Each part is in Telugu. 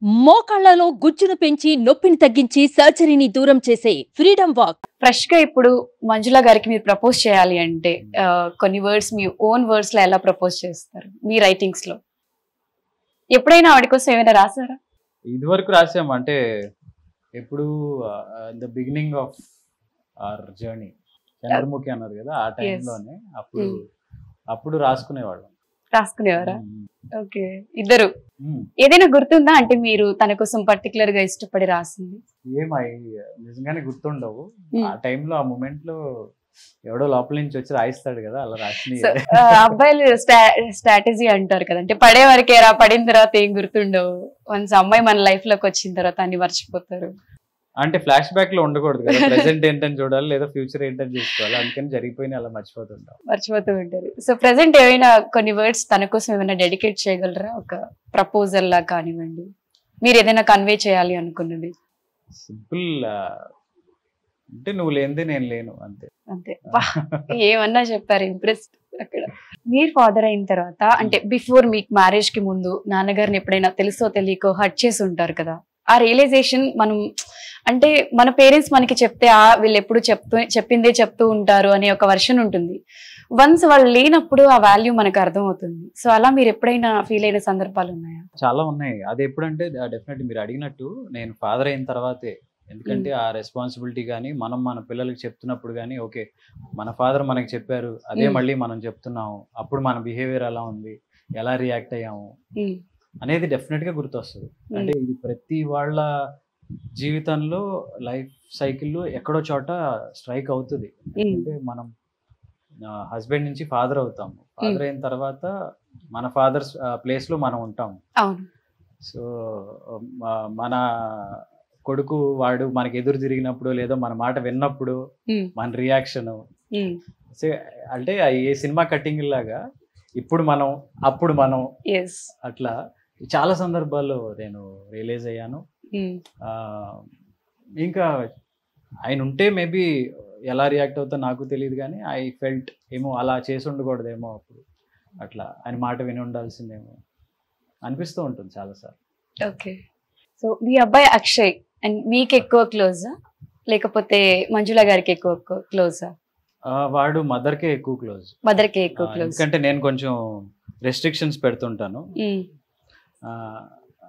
మోకాళ్లలో గుజ్జును పెంచి నొప్పిని తగ్గించి సర్జరీని దూరం చేసే ఫ్రీడమ్ వాక్. ఫ్రెష్ గా ఇప్పుడు మంజుల గారికి మీరు ప్రపోజ్ చేయాలి అంటే కొన్ని వర్డ్స్ మీ ఓన్ వర్డ్స్ లో ఎలా ప్రపోజ్ చేస్తారు మీ రైటింగ్స్ లో? ఎప్పుడైనా ఆవిడ కోసం ఏమైనా రాసారా? ఇది వరకు రాసాము, అంటే ఎప్పుడు the beginning of our journey Chandramukhi అన్నారు కదా, ఆ టైంలోనే అప్పుడు రాసుకునేవాళ్ళం. రాసుకునేవారా? ఓకే, ఇద్దరు. ఏదైనా గుర్తుందా అంటే మీరు తన కోసం పర్టికులర్ గా ఇష్టపడి రాసింది? నిజంగానే గుర్తుండవు. ఆ టైంలో ఆ మూమెంట్ లో ఎవడో లోపల నుంచి వచ్చి రాయిస్తాడు కదా, అలా రాసి. అబ్బాయిలు స్ట్రాటజీ అంటారు కదా, అంటే పడే వరకే రా, పడిన తర్వాత ఏం గుర్తుండవు. వన్స్ అమ్మాయి మన లైఫ్ లోకి వచ్చిన తర్వాత అన్ని మర్చిపోతారు. అంటే ఫ్లాష్ బ్యాక్ లో ఉండకూడదు కదా, ప్రెసెంట్ ఏంటని చూడాలి లేదా ఫ్యూచర్ ఏంటని చూసుకోవాలి. అందుకని జరిగిపోయిన అలా మర్చిపోతూ ఉంటారు. సో ప్రెసెంట్ ఏమైనా కొన్ని వర్డ్స్ తన కోసం ఏమైనా డెడికేట్ చేయగలరా? ఒక ప్రపోజల్ లా కానివ్వండి, మీరు ఏదైనా కన్వే చేయాలి అనుకున్నది. సింపుల్, అంటే నువ్వు లేనిదే నేను లేను, అంతే. ఏమన్నా చెప్పారు, ఇంప్రెస్డ్. అక్కడ మీరు ఫాదర్ అయిన తర్వాత, అంటే బిఫోర్ మీకు మ్యారేజ్ కి ముందు నాన్నగారిని ఎప్పుడైనా తెలుసో తెలియకో హర్ట్ చేసి ఉంటారు కదా, ఆ రియలైజేషన్ మనం, అంటే మన పేరెంట్స్ మనకి చెప్తే వీళ్ళు ఎప్పుడు చెప్పిందే చెప్తూ ఉంటారు అనే ఒక వర్షన్ ఉంటుంది. వన్స్ వాళ్ళు లేనప్పుడు ఆ వాల్యూ మనకు అర్థం అవుతుంది. సో అలా మీరు ఎప్పుడైనా ఫీల్ అయిన సందర్భాలు ఉన్నాయా? చాలా ఉన్నాయి. అది ఎప్పుడంటే డెఫినెట్లీ మీరు అడిగినట్టు నేను ఫాదర్ అయిన తర్వాతే. ఎందుకంటే ఆ రెస్పాన్సిబిలిటీ కానీ మనం మన పిల్లలకి చెప్తున్నప్పుడు కానీ, ఓకే మన ఫాదర్ మనకి చెప్పారు, అదే మళ్ళీ మనం చెప్తున్నాము, అప్పుడు మన బిహేవియర్ ఎలా ఉంది, ఎలా రియాక్ట్ అయ్యాము అనేది డెఫినెట్ గా గుర్తొస్తుంది. అంటే ఇది ప్రతి వాళ్ళ జీవితంలో లైఫ్ సైకిల్లో ఎక్కడో చోట స్ట్రైక్ అవుతుంది. అంటే మనం హస్బెండ్ నుంచి ఫాదర్ అవుతాము, ఫాదర్ అయిన తర్వాత మన ఫాదర్స్ ప్లేస్ లో మనం ఉంటాము. సో మన కొడుకు వాడు మనకి ఎదురు తిరిగినప్పుడు లేదా మన మాట విన్నప్పుడు మన రియాక్షన్, అంటే ఏ సినిమా కట్టింగ్ లాగా ఇప్పుడు మనం అప్పుడు మనం, అట్లా చాలా సందర్భాల్లో నేను రియలైజ్ అయ్యాను. ఇంకా ఆయన ఉంటే మేబీ ఎలా రియాక్ట్ అవుతా నాకు తెలియదు, కానీ ఐ ఫెల్ట్ ఏమో అలా చేసి ఉండకూడదేమో, అప్పుడు అట్లా ఆయన మాట విని ఉండాల్సిందేమో అనిపిస్తూ ఉంటుంది చాలాసార్లు. ఓకే, సో మీ అబ్బాయి అక్షయ్ అండ్ మీకు ఎక్కువ క్లోజా లేకపోతే మంజుల గారికి ఎక్కువ క్లోజా? వాడు మదర్కే ఎక్కువ క్లోజ్. మదర్కే ఎక్కువ క్లోజ్, ఎందుకంటే నేను కొంచెం రెస్ట్రిక్షన్స్ పెడుతుంటాను.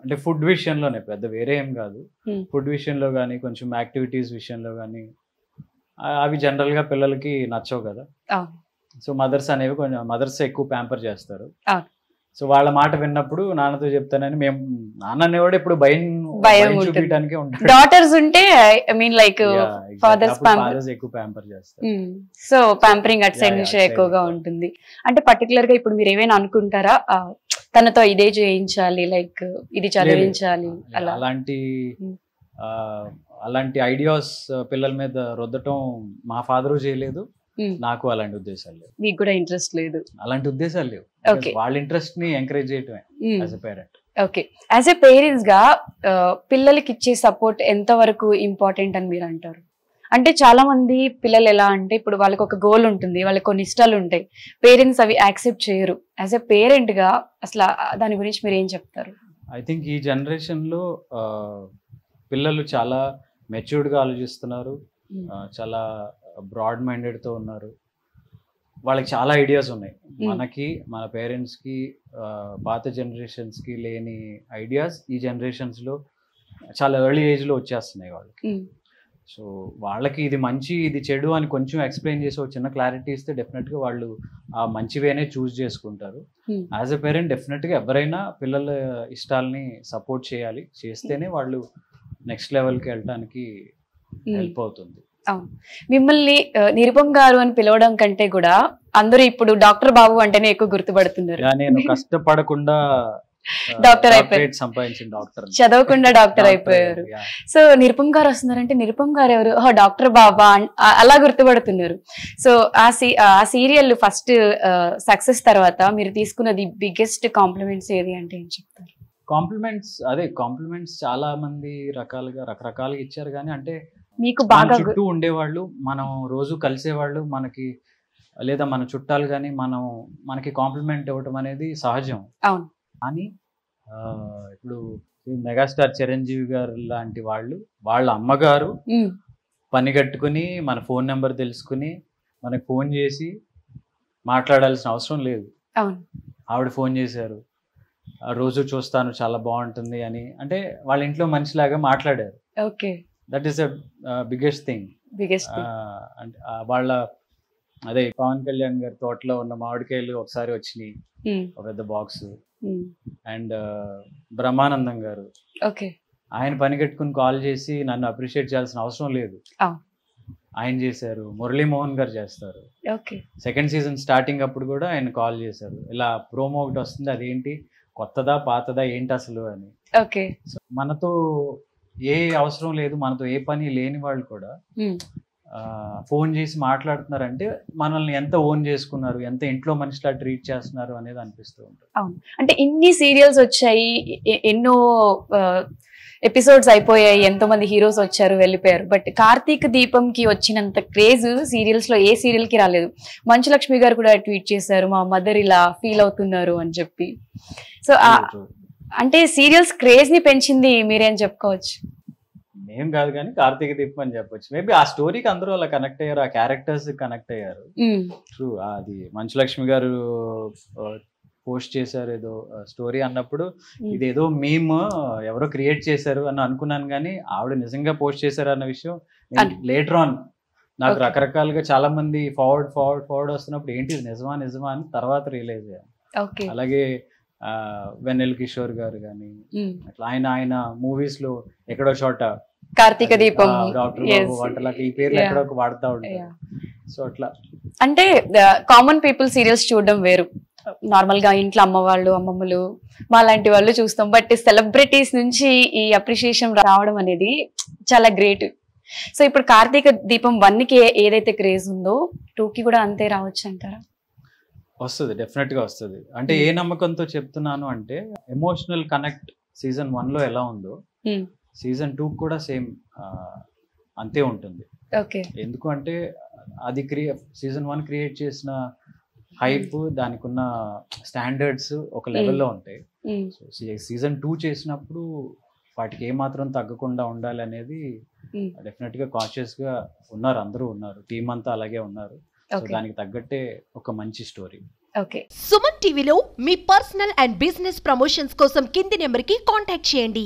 అంటే ఫుడ్ విషయంలోనే, పెద్ద వేరే ఏం కాదు, ఫుడ్ విషయంలో కానీ కొంచెం యాక్టివిటీస్ విషయంలో కానీ అవి జనరల్ గా పిల్లలకి నచ్చవు కదా. సో మదర్స్ అనేవి కొంచెం మదర్స్ ఎక్కువ ప్యాంపర్ చేస్తారు. సో వాళ్ళ మాట విన్నప్పుడు నాన్నతో చెప్తానని, మేము నాన్న అనేవాడు ఎప్పుడు భయం చూపించడానికే ఉంటాడు. డాటర్స్ ఉంటే ఐ మీన్ లైక్ ఫాదర్స్ ఎక్కువ ప్యాంపర్ చేస్తారు. సో ప్యాంపరింగ్ అట్ సైడ్ నుంచి ఎక్కువగా ఉంటుంది. అంటే పర్టికులర్ గా ఇప్పుడు మీరు ఏమైనా అనుకుంటారా తనతో ఇదే చేయించాలి, లైక్ ఇది చదివించాలి, అలాంటి ఐడియాస్ పిల్లల మీద రుద్దటం మా ఫాదరు చేయలేదు, నాకు అలాంటి ఉద్దేశాలు లేవు. మీకు కూడా ఇంట్రెస్ట్ లేదు? అలాంటి ఉద్దేశాలు లేవు. వాళ్ళ ఇంట్రెస్ట్ ని ఎంకరేజ్ చేయటమే as a parent. Okay, as a parents గా పిల్లలకి ఇచ్చే సపోర్ట్ ఎంత వరకు ఇంపార్టెంట్ అని మీరు అంటారు? అంటే చాలా మంది పిల్లలు ఎలా అంటే, ఇప్పుడు వాళ్ళకి ఒక గోల్ ఉంటుంది, వాళ్ళకి కొన్ని ఇష్టాలు ఉంటాయి, పేరెంట్స్ అవి యాక్సెప్ట్ చేయరు. యాజ్ ఎ పేరెంట్ గా అసలు దాని గురించి మీరు ఏం చెప్తారు? ఐ థింక్ ఈ జనరేషన్ లో పిల్లలు చాలా మెచ్యూర్డ్ గా ఆలోచిస్తున్నారు, చాలా బ్రాడ్ మైండెడ్ తో ఉన్నారు, వాళ్ళకి చాలా ఐడియాస్ ఉన్నాయి. మనకి మన పేరెంట్స్ కి పాత జనరేషన్స్ కి లేని ఐడియాస్ ఈ జనరేషన్స్ లో చాలా ఎర్లీ ఏజ్ లో వచ్చేస్తున్నాయి వాళ్ళకి. సో వాళ్ళకి ఇది మంచి ఇది చెడు అని కొంచెం ఎక్స్ప్లెయిన్ చేసి ఒక చిన్న క్లారిటీ ఇస్తే డెఫినెట్ గా వాళ్ళు ఆ మంచి వేనే చూస్ చేసుకుంటారు. యాజ్ ఎ పేరెంట్ డెఫినెట్ గా ఎవరైనా పిల్లల ఇష్టాలని సపోర్ట్ చేయాలి, చేస్తేనే వాళ్ళు నెక్స్ట్ లెవెల్కి వెళ్ళడానికి హెల్ప్ అవుతుంది. మిమ్మల్ని నిరుపం గారు అని పిలవడం కంటే కూడా అందరూ ఇప్పుడు డాక్టర్ బాబు అంటేనే ఎక్కువ గుర్తుపడుతున్నారు. నేను కష్టపడకుండా డాక్టర్ అయిపోయారు, సంపాదించిన డాక్టర్, చదవకుండా డాక్టర్ అయిపోయారు. సో నిరుపం గారు వస్తున్నారంటే నిరుపం గారు ఎవరు, డాక్టర్ బాబా అలా గుర్తుపడుతున్నారు. సో ఆ సీరియల్ ఫస్ట్ సక్సెస్ తర్వాత మీరు తీసుకున్నది బిగ్గెస్ట్ కాంప్లిమెంట్స్ ఏది అంటే ఏం చెప్తారు? కాంప్లిమెంట్స్ చాలా మంది రకరకాలుగా ఇచ్చారు, కానీ అంటే మీకు బాగా చుట్టూ ఉండేవాళ్ళు, మనం రోజు కలిసేవాళ్ళు, మనకి లేదా మన చుట్టాలు కానీ మనకి కాంప్లిమెంట్ ఇవ్వటం అనేది సహజం. అవును, కానీ ఇప్పుడు ఈ మెగాస్టార్ చిరంజీవి గారు లాంటి వాళ్ళు, వాళ్ళ అమ్మగారు పని కట్టుకుని మన ఫోన్ నెంబర్ తెలుసుకుని మనకు ఫోన్ చేసి మాట్లాడాల్సిన అవసరం లేదు. అవును. ఆవిడ ఫోన్ చేశారు, రోజు చూస్తాను చాలా బాగుంటుంది అని, అంటే వాళ్ళ ఇంట్లో మనిషిలాగా మాట్లాడారు. Okay. That is the biggest thing. అంటే వాళ్ళ అదే పవన్ కళ్యాణ్ గారి తోటలో ఉన్న మామిడికాయలు ఒకసారి వచ్చినాయి, ఒక పెద్ద బాక్స్. అండ్ బ్రహ్మానందం గారు, ఓకే, ఆయన పని కట్టుకుని కాల్ చేసి నన్ను అప్రిషియేట్ చేయాల్సిన అవసరం లేదు, ఆయన చేశారు. మురళీమోహన్ గారు చేస్తారు. సెకండ్ సీజన్ స్టార్టింగ్ అప్పుడు కూడా ఆయన కాల్ చేశారు, ఇలా ప్రోమో ఒకటి వస్తుంది, అదేంటి కొత్తదా పాతదా ఏంటి అసలు అని. మనతో ఏ అవసరం లేదు, మనతో ఏ పని లేని వాళ్ళు కూడా ఫోన్ చేసి మాట్లాడుతున్నారంటే మనల్ని ఎంత ఓన్ చేసుకున్నారు, ఎంత ఇంట్లో మనిషిలా ట్రీట్ చేస్తున్నారు అనేది అనిపిస్తూ ఉంటుంది. అవును. అంటే ఇన్ని సీరియల్స్ వచ్చాయి, ఎన్నో ఎపిసోడ్స్ అయిపోయాయి, ఎంతో మంది హీరోస్ వచ్చారు వెళ్ళిపోయారు, బట్ కార్తీక దీపంకి వచ్చినంత క్రేజ్ సీరియల్స్ లో ఏ సీరియల్ కి రాలేదు. మంచు లక్ష్మి గారు కూడా ట్వీట్ చేశారు, మా మదర్ ఇలా ఫీల్ అవుతున్నారు అని చెప్పి. సో అంటే సీరియల్స్ క్రేజ్ ని పెంచింది మీరేం చెప్పుకోవచ్చు? ఏం కాదు కానీ కార్తీక దీపం అని చెప్పొచ్చు. మేబీ ఆ స్టోరీకి అందరూ అలా కనెక్ట్ అయ్యారు, ఆ క్యారెక్టర్స్ కనెక్ట్ అయ్యారు. ట్రూ. అది మంచు లక్ష్మి గారు పోస్ట్ చేశారు ఏదో స్టోరీ అన్నప్పుడు, ఇదేదో మీమ్ ఎవరో క్రియేట్ చేశారు అని అనుకున్నాను, కానీ ఆవిడ నిజంగా పోస్ట్ చేశారు అన్న విషయం లేటర్ ఆన్ నాకు రకరకాలుగా చాలా మంది ఫార్వర్డ్ వస్తున్నప్పుడు ఏంటి నిజమా అని తర్వాత రియలైజ్ అయ్యాను. అలాగే వెన్నెల కిషోర్ గారు కానీ అట్లా ఆయన మూవీస్ లో ఎక్కడో చోట కార్తీక దీపం, డాక్టర్ బాబు వంటలా ఈ పేర్లు ఎక్కడో వాడుతూ ఉంటారు. సో అట్లా అంటే కామన్ పీపుల్ సీరియల్స్ చూడడం వేరు, నార్మల్ గా ఇంట్లో అమ్మ వాళ్ళు అమ్మమ్మలు మా లాంటి వాళ్ళు చూస్తాం, బట్ సెలబ్రిటీస్ నుంచి ఈ అప్రిషియేషన్ రావడం అనేది చాలా గ్రేట్. సో ఇప్పుడు కార్తీక దీపం 1 కి ఏదైతే క్రేజ్ ఉందో 2 కి కూడా అంతే రావచ్చు అంటారా? వస్తుంది, డెఫినెట్ గా వస్తుంది. అంటే ఏ నమ్మకంతో చెప్తున్నాను అంటే, ఎమోషనల్ కనెక్ట్ సీజన్ 1 లో ఎలా ఉందో సీజన్ 2 కూడా సేమ్ అంతే ఉంటుంది. ఎందుకు అంటే అది సీజన్ 1 క్రియేట్ చేసిన హైప్, దానికి ఉన్న స్టాండర్డ్స్ ఒక లెవెల్లో ఉంటాయి. సీజన్ 2 చేసినప్పుడు వాటికి ఏమాత్రం తగ్గకుండా ఉండాలి అనేది డెఫినెట్ గా కాన్షియస్ గా ఉన్నారు, అందరూ ఉన్నారు, టీం అంతా అలాగే ఉన్నారు. దానికి తగ్గట్టే ఒక మంచి స్టోరీ. సుమన్ టీవీలో మీ పర్సనల్ అండ్ బిజినెస్ ప్రమోషన్స్ కోసం కింది నెంబర్ కి కాంటాక్ట్ చేయండి.